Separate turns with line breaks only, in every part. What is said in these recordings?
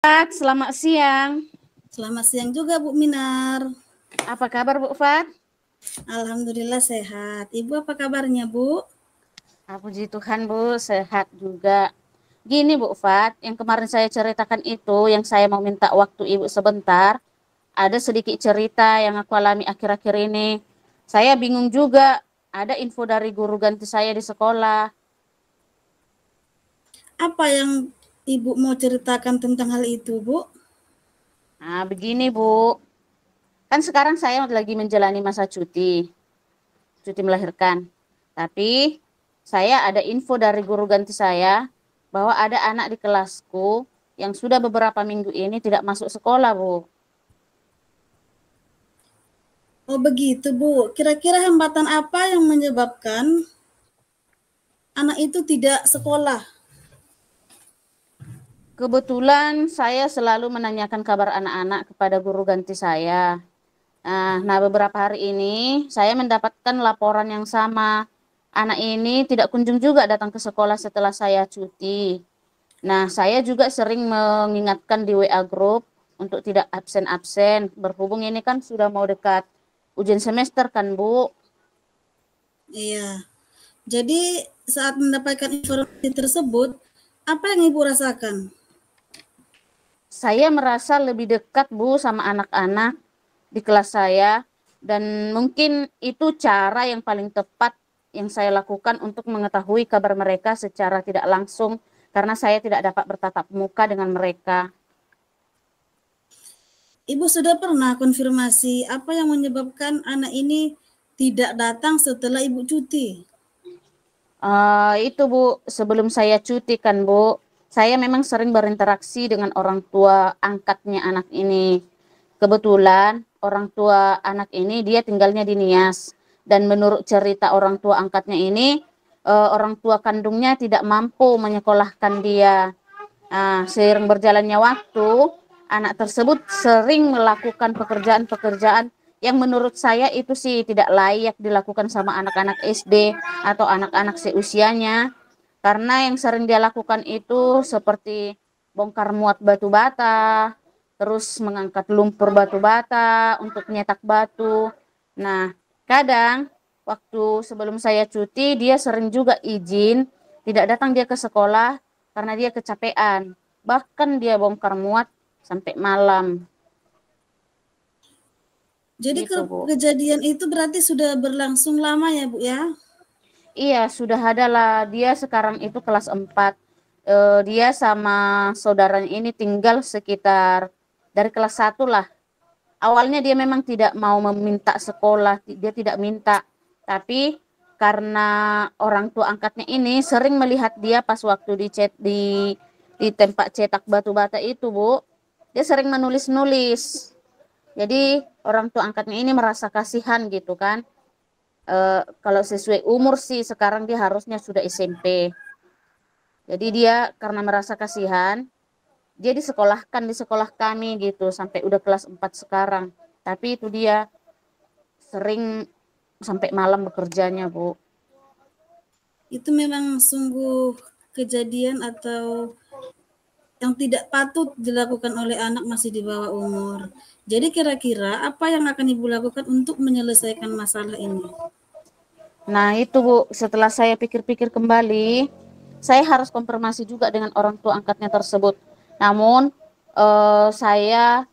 Fat, selamat siang.
Selamat siang juga Bu Minar.
Apa kabar Bu Fat?
Alhamdulillah sehat. Ibu apa kabarnya Bu?
Puji Tuhan Bu, sehat juga. Gini Bu Fat, yang kemarin saya ceritakan itu, yang saya mau minta waktu Ibu sebentar, ada sedikit cerita yang aku alami akhir-akhir ini. Saya bingung juga, ada info dari guru ganti saya di sekolah.
Apa yang Ibu mau ceritakan tentang hal itu Bu?
Nah begini Bu, kan sekarang saya lagi menjalani masa cuti melahirkan. Tapi saya ada info dari guru ganti saya bahwa ada anak di kelasku yang sudah beberapa minggu ini tidak masuk sekolah, Bu.
Oh begitu Bu. Kira-kira hambatan apa yang menyebabkan anak itu tidak sekolah?
Kebetulan saya selalu menanyakan kabar anak-anak kepada guru ganti saya. Nah, beberapa hari ini saya mendapatkan laporan yang sama. Anak ini tidak kunjung juga datang ke sekolah setelah saya cuti. Nah, saya juga sering mengingatkan di WA Group untuk tidak absen-absen. Berhubung ini kan sudah mau dekat ujian semester kan, Bu.
Iya. Jadi saat mendapatkan informasi tersebut, apa yang Ibu rasakan?
Saya merasa lebih dekat, Bu, sama anak-anak di kelas saya. Dan mungkin itu cara yang paling tepat yang saya lakukan untuk mengetahui kabar mereka secara tidak langsung. Karena saya tidak dapat bertatap muka dengan mereka.
Ibu sudah pernah konfirmasi apa yang menyebabkan anak ini tidak datang setelah Ibu cuti?
Itu Bu, sebelum saya cuti kan Bu, saya memang sering berinteraksi dengan orang tua angkatnya anak ini. Kebetulan orang tua anak ini dia tinggalnya di Nias. Dan menurut cerita orang tua angkatnya ini, orang tua kandungnya tidak mampu menyekolahkan dia. Seiring berjalannya waktu, anak tersebut sering melakukan pekerjaan-pekerjaan yang menurut saya itu sih tidak layak dilakukan sama anak-anak SD atau anak-anak seusianya. Karena yang sering dia lakukan itu seperti bongkar muat batu bata, terus mengangkat lumpur batu bata untuk nyetak batu. Nah, kadang waktu sebelum saya cuti dia sering juga izin tidak datang dia ke sekolah karena dia kecapean. Bahkan dia bongkar muat sampai malam.
Jadi
Gitu, Bu.
kejadian itu berarti sudah berlangsung lama ya Bu ya?
Iya, sudah ada lah. Dia sekarang itu kelas 4. Dia sama saudaranya ini tinggal sekitar dari kelas 1 lah. Awalnya dia memang tidak mau meminta sekolah, dia tidak minta. Tapi karena orang tua angkatnya ini sering melihat dia pas waktu di tempat cetak batu bata itu, Bu. Dia sering menulis-nulis. Jadi orang tua angkatnya ini merasa kasihan gitu kan. Kalau sesuai umur sih sekarang dia harusnya sudah SMP. Jadi dia karena merasa kasihan, dia disekolahkan di sekolah kami gitu sampai udah kelas 4 sekarang. Tapi itu dia sering sampai malam bekerjanya, Bu.
Itu memang sungguh kejadian atau yang tidak patut dilakukan oleh anak masih di bawah umur. Jadi kira-kira apa yang akan Ibu lakukan untuk menyelesaikan masalah ini?
Nah, itu Bu, setelah saya pikir-pikir kembali, saya harus konfirmasi juga dengan orang tua angkatnya tersebut. Namun saya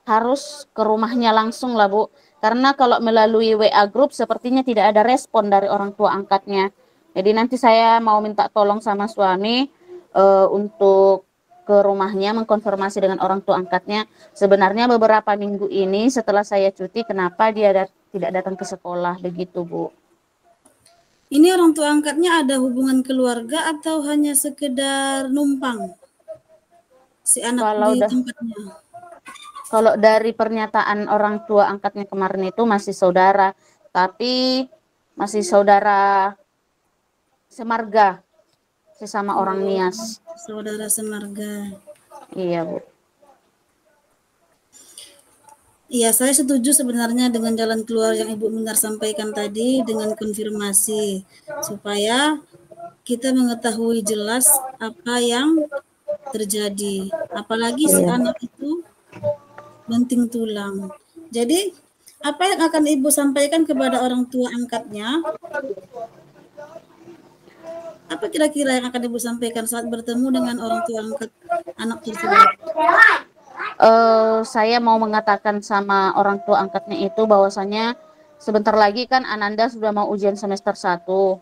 harus ke rumahnya langsung lah Bu. Karena kalau melalui WA Group sepertinya tidak ada respon dari orang tua angkatnya. Jadi nanti saya mau minta tolong sama suami untuk ke rumahnya mengkonfirmasi dengan orang tua angkatnya. Sebenarnya beberapa minggu ini setelah saya cuti kenapa dia tidak datang ke sekolah begitu Bu.
Ini orang tua angkatnya ada hubungan keluarga atau hanya sekedar numpang si anak
Kalau
di
dah
tempatnya?
Kalau dari pernyataan orang tua angkatnya kemarin itu masih saudara, tapi masih saudara semarga, sesama orang
Oh,
Nias.
saudara semarga.
Iya, Bu.
Iya, saya setuju sebenarnya dengan jalan keluar yang Ibu Minar sampaikan tadi dengan konfirmasi supaya kita mengetahui jelas apa yang terjadi. Apalagi si
Iya.
anak itu banting tulang. Jadi, apa yang akan Ibu sampaikan kepada orang tua angkatnya? Apa kira-kira yang akan Ibu sampaikan saat bertemu dengan orang tua angkat anak tersebut?
Saya mau mengatakan sama orang tua angkatnya itu bahwasanya sebentar lagi kan Ananda sudah mau ujian semester 1.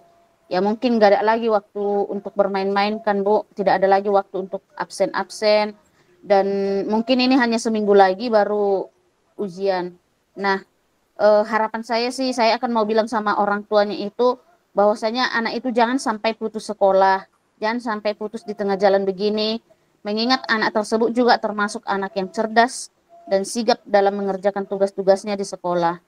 Ya mungkin nggak ada lagi waktu untuk bermain-main kan Bu, tidak ada lagi waktu untuk absen-absen dan mungkin ini hanya seminggu lagi baru ujian. Nah, harapan saya sih saya akan mau bilang sama orang tuanya itu bahwasanya anak itu jangan sampai putus sekolah, jangan sampai putus di tengah jalan begini. Mengingat anak tersebut juga termasuk anak yang cerdas dan sigap dalam mengerjakan tugas-tugasnya di sekolah.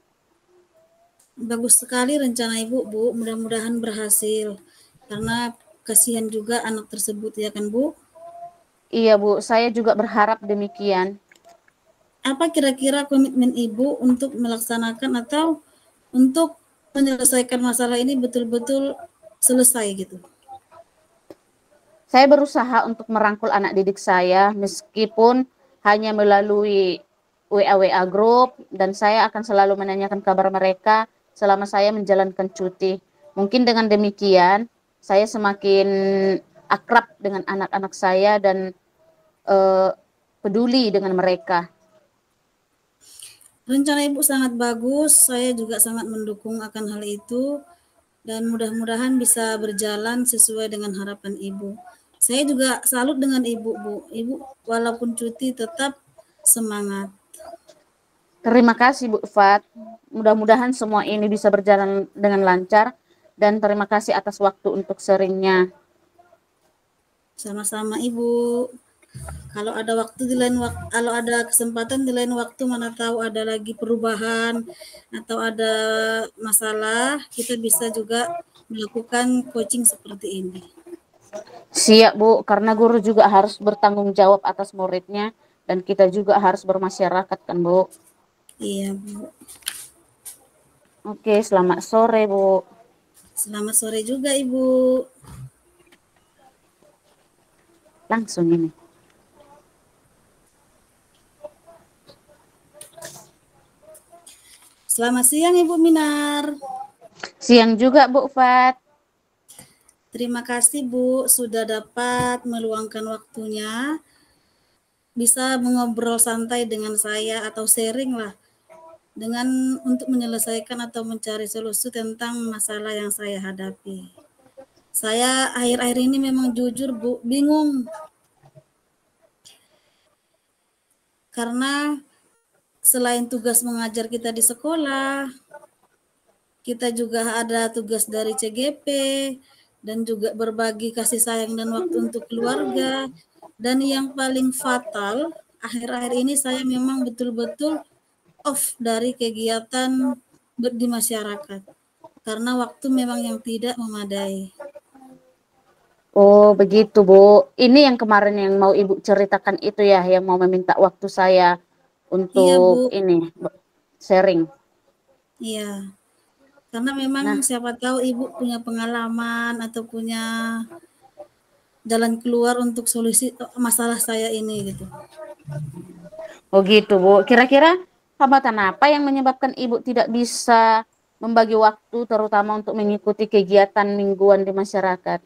Bagus sekali rencana Ibu, Bu. Mudah-mudahan berhasil. Karena kasihan juga anak tersebut ya kan, Bu?
Iya Bu, saya juga berharap demikian.
Apa kira-kira komitmen Ibu untuk melaksanakan atau untuk menyelesaikan masalah ini betul-betul selesai gitu?
Saya berusaha untuk merangkul anak didik saya meskipun hanya melalui WA-WA grup dan saya akan selalu menanyakan kabar mereka selama saya menjalankan cuti. Mungkin dengan demikian saya semakin akrab dengan anak-anak saya dan eh, peduli dengan mereka.
Rencana Ibu sangat bagus, saya juga sangat mendukung akan hal itu dan mudah-mudahan bisa berjalan sesuai dengan harapan Ibu. Saya juga salut dengan Ibu, Bu. Ibu walaupun cuti tetap semangat.
Terima kasih Bu Fat. Mudah-mudahan semua ini bisa berjalan dengan lancar dan terima kasih atas waktu untuk sharingnya.
Sama-sama Ibu. Kalau ada waktu di lain waktu, kalau ada kesempatan di lain waktu, mana tahu ada lagi perubahan atau ada masalah, kita bisa juga melakukan coaching seperti ini.
Siap Bu, karena guru juga harus bertanggung jawab atas muridnya dan kita juga harus bermasyarakat kan Bu.
Iya Bu.
Oke, selamat sore Bu.
Selamat sore juga Ibu.
Langsung ini.
Selamat siang Ibu Minar.
Siang juga Bu Fat.
Terima kasih Bu sudah dapat meluangkan waktunya bisa mengobrol santai dengan saya atau sharing lah dengan untuk menyelesaikan atau mencari solusi tentang masalah yang saya hadapi. Saya akhir-akhir ini memang jujur Bu bingung karena selain tugas mengajar kita di sekolah, kita juga ada tugas dari CGP dan juga berbagi kasih sayang dan waktu untuk keluarga. Dan yang paling fatal, akhir-akhir ini saya memang betul-betul off dari kegiatan di masyarakat. Karena waktu memang yang tidak memadai.
Oh, begitu Bu. Ini yang kemarin yang mau Ibu ceritakan itu ya, yang mau meminta waktu saya
Iya
untuk
Bu,
ini sharing.
iya. Karena memang
Nah,
siapa tahu Ibu punya pengalaman atau punya jalan keluar untuk solusi masalah saya ini gitu.
oh gitu Bu. Kira-kira hambatan apa yang menyebabkan Ibu tidak bisa membagi waktu terutama untuk mengikuti kegiatan mingguan di masyarakat?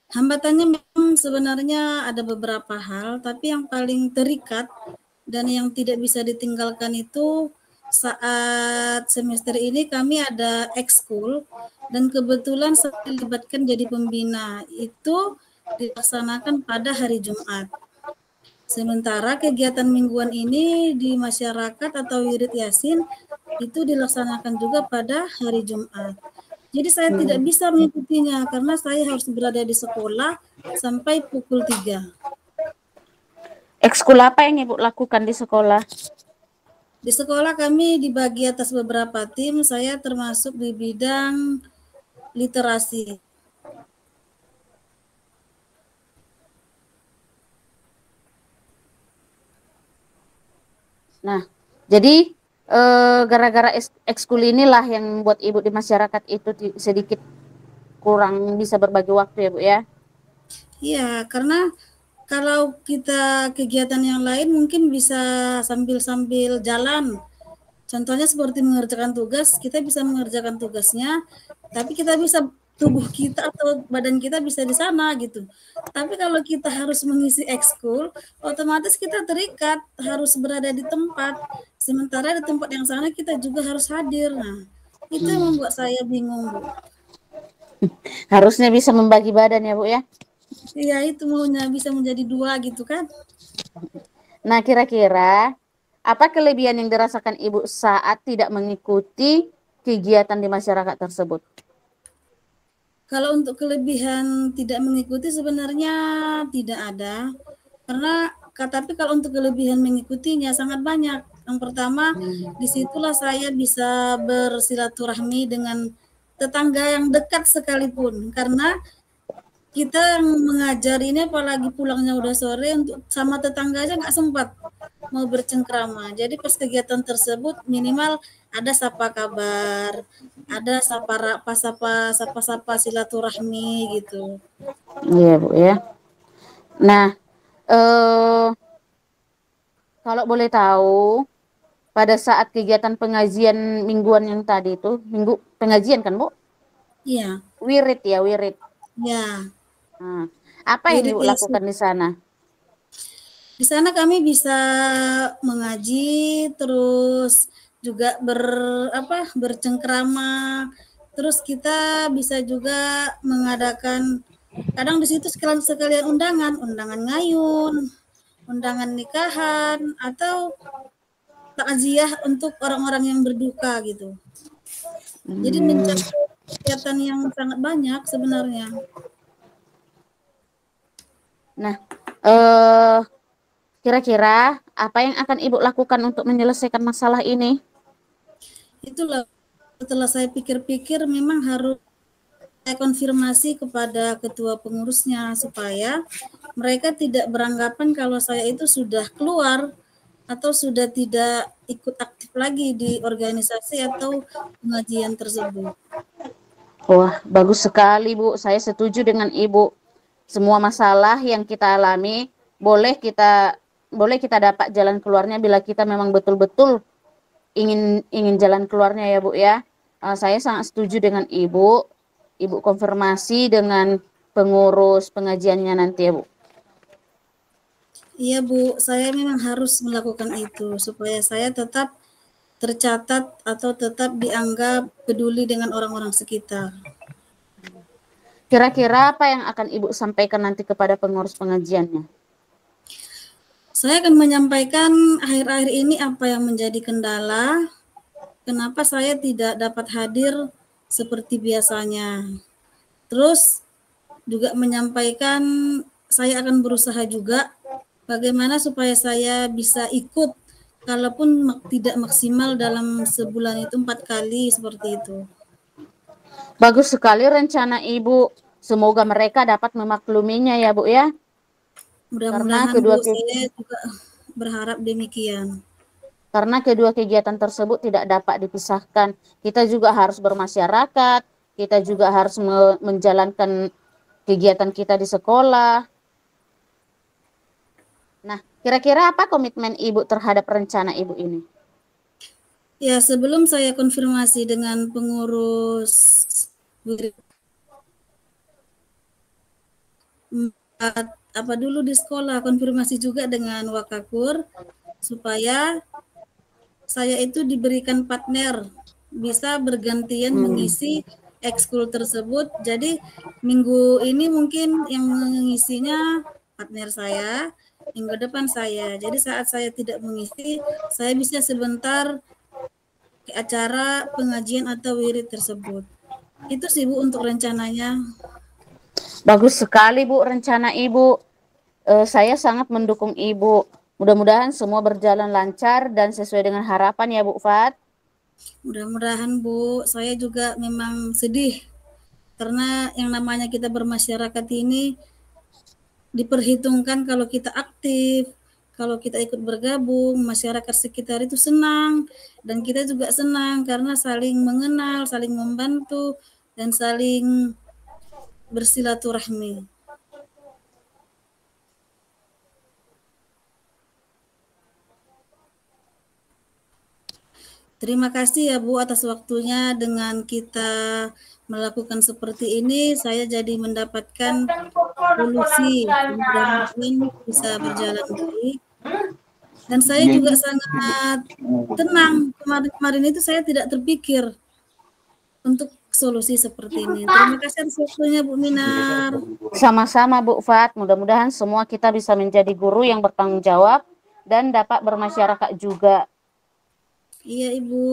Hambatannya memang sebenarnya ada beberapa hal, tapi yang paling terikat dan yang tidak bisa ditinggalkan itu saat semester ini kami ada ekskul dan kebetulan saya dilibatkan jadi pembina. Itu dilaksanakan pada hari Jumat. Sementara kegiatan mingguan ini di masyarakat atau wirid yasin itu dilaksanakan juga pada hari Jumat. Jadi saya tidak bisa mengikutinya karena saya harus berada di sekolah sampai pukul 3.
Ekskul apa yang Ibu lakukan di sekolah?
Di sekolah kami dibagi atas beberapa tim, saya termasuk di bidang literasi.
Nah, jadi gara-gara ekskul inilah yang membuat Ibu di masyarakat itu sedikit kurang bisa berbagi waktu ya Bu ya?
Iya, karena kalau kita kegiatan yang lain mungkin bisa sambil-sambil jalan. Contohnya seperti mengerjakan tugas, kita bisa mengerjakan tugasnya, tapi kita bisa tubuh kita atau badan kita bisa di sana gitu. Tapi kalau kita harus mengisi ekskul, otomatis kita terikat, harus berada di tempat. Sementara di tempat yang sana kita juga harus hadir. Nah, itu yang membuat saya bingung, Bu.
Harusnya bisa membagi badan ya Bu ya.
Iya, itu maunya bisa menjadi dua gitu kan.
Nah, kira-kira apa kelebihan yang dirasakan Ibu saat tidak mengikuti kegiatan di masyarakat tersebut?
Kalau untuk kelebihan tidak mengikuti sebenarnya tidak ada. Karena tapi kalau untuk kelebihan mengikutinya sangat banyak. Yang pertama, disitulah saya bisa bersilaturahmi dengan tetangga yang dekat sekalipun. Karena kita yang mengajar ini apalagi pulangnya udah sore, untuk sama tetangga aja nggak sempat mau bercengkrama. Jadi pas kegiatan tersebut minimal ada sapa kabar, ada sapa silaturahmi gitu.
Iya Bu ya. Nah, eh, kalau boleh tahu, pada saat kegiatan pengajian mingguan yang tadi itu, minggu pengajian kan Bu?
Iya,
Wirid ya, wirid.
ya.
Nah, apa yang
Wirid
Ibu
ya.
lakukan di sana?
Di sana kami bisa mengaji, terus juga bercengkrama. Terus kita bisa juga mengadakan kadang di situ sekalian sekalian undangan ngayun, undangan nikahan atau takziah untuk orang-orang yang berduka gitu. Jadi
Hmm,
mencakup kegiatan yang sangat banyak sebenarnya.
nah, eh kira-kira apa yang akan Ibu lakukan untuk menyelesaikan masalah ini?
Itulah setelah saya pikir-pikir memang harus saya konfirmasi kepada ketua pengurusnya supaya mereka tidak beranggapan kalau saya itu sudah keluar atau sudah tidak ikut aktif lagi di organisasi atau pengajian tersebut.
Wah, bagus sekali, Bu. Saya setuju dengan Ibu. Semua masalah yang kita alami boleh kita dapat jalan keluarnya bila kita memang betul-betul ingin ingin jalan keluarnya ya, Bu ya. Saya sangat setuju dengan Ibu. Ibu konfirmasi dengan pengurus pengajiannya nanti ya, Bu.
Iya Bu, saya memang harus melakukan itu supaya saya tetap tercatat atau tetap dianggap peduli dengan orang-orang sekitar.
Kira-kira apa yang akan Ibu sampaikan nanti kepada pengurus pengajiannya?
Saya akan menyampaikan akhir-akhir ini apa yang menjadi kendala, kenapa saya tidak dapat hadir seperti biasanya. Terus juga menyampaikan saya akan berusaha juga bagaimana supaya saya bisa ikut kalaupun tidak maksimal dalam sebulan itu 4 kali seperti itu.
Bagus sekali rencana Ibu. Semoga mereka dapat memakluminya ya, Bu ya. Karena
Mudah-mudahan Bu,
kedua
saya juga berharap demikian.
karena kedua kegiatan tersebut tidak dapat dipisahkan. Kita juga harus bermasyarakat, kita juga harus menjalankan kegiatan kita di sekolah. Nah, kira-kira apa komitmen Ibu terhadap rencana Ibu ini?
Ya, sebelum saya konfirmasi dengan pengurus apa dulu di sekolah, konfirmasi juga dengan Wakakur supaya saya itu diberikan partner, bisa bergantian mengisi ekskul tersebut. Jadi minggu ini mungkin yang mengisinya partner saya, minggu depan saya. Jadi saat saya tidak mengisi, saya bisa sebentar ke acara pengajian atau wirid tersebut. Itu sih Bu untuk rencananya.
Bagus sekali Bu rencana Ibu. Saya sangat mendukung Ibu. Mudah-mudahan semua berjalan lancar dan sesuai dengan harapan ya Bu Fat.
Mudah-mudahan Bu, saya juga memang sedih karena yang namanya kita bermasyarakat ini diperhitungkan kalau kita aktif, kalau kita ikut bergabung, masyarakat sekitar itu senang dan kita juga senang karena saling mengenal, saling membantu dan saling bersilaturahmi. Terima kasih ya Bu atas waktunya. Dengan kita melakukan seperti ini, saya jadi mendapatkan solusi. Mudah-mudahan bisa berjalan baik. Dan saya juga sangat tenang. Kemarin-kemarin itu saya tidak terpikir untuk solusi seperti ini. Terima kasih atas waktunya Bu Minar.
Sama-sama Bu Fat, mudah-mudahan semua kita bisa menjadi guru yang bertanggung jawab dan dapat bermasyarakat juga.
Iya Ibu.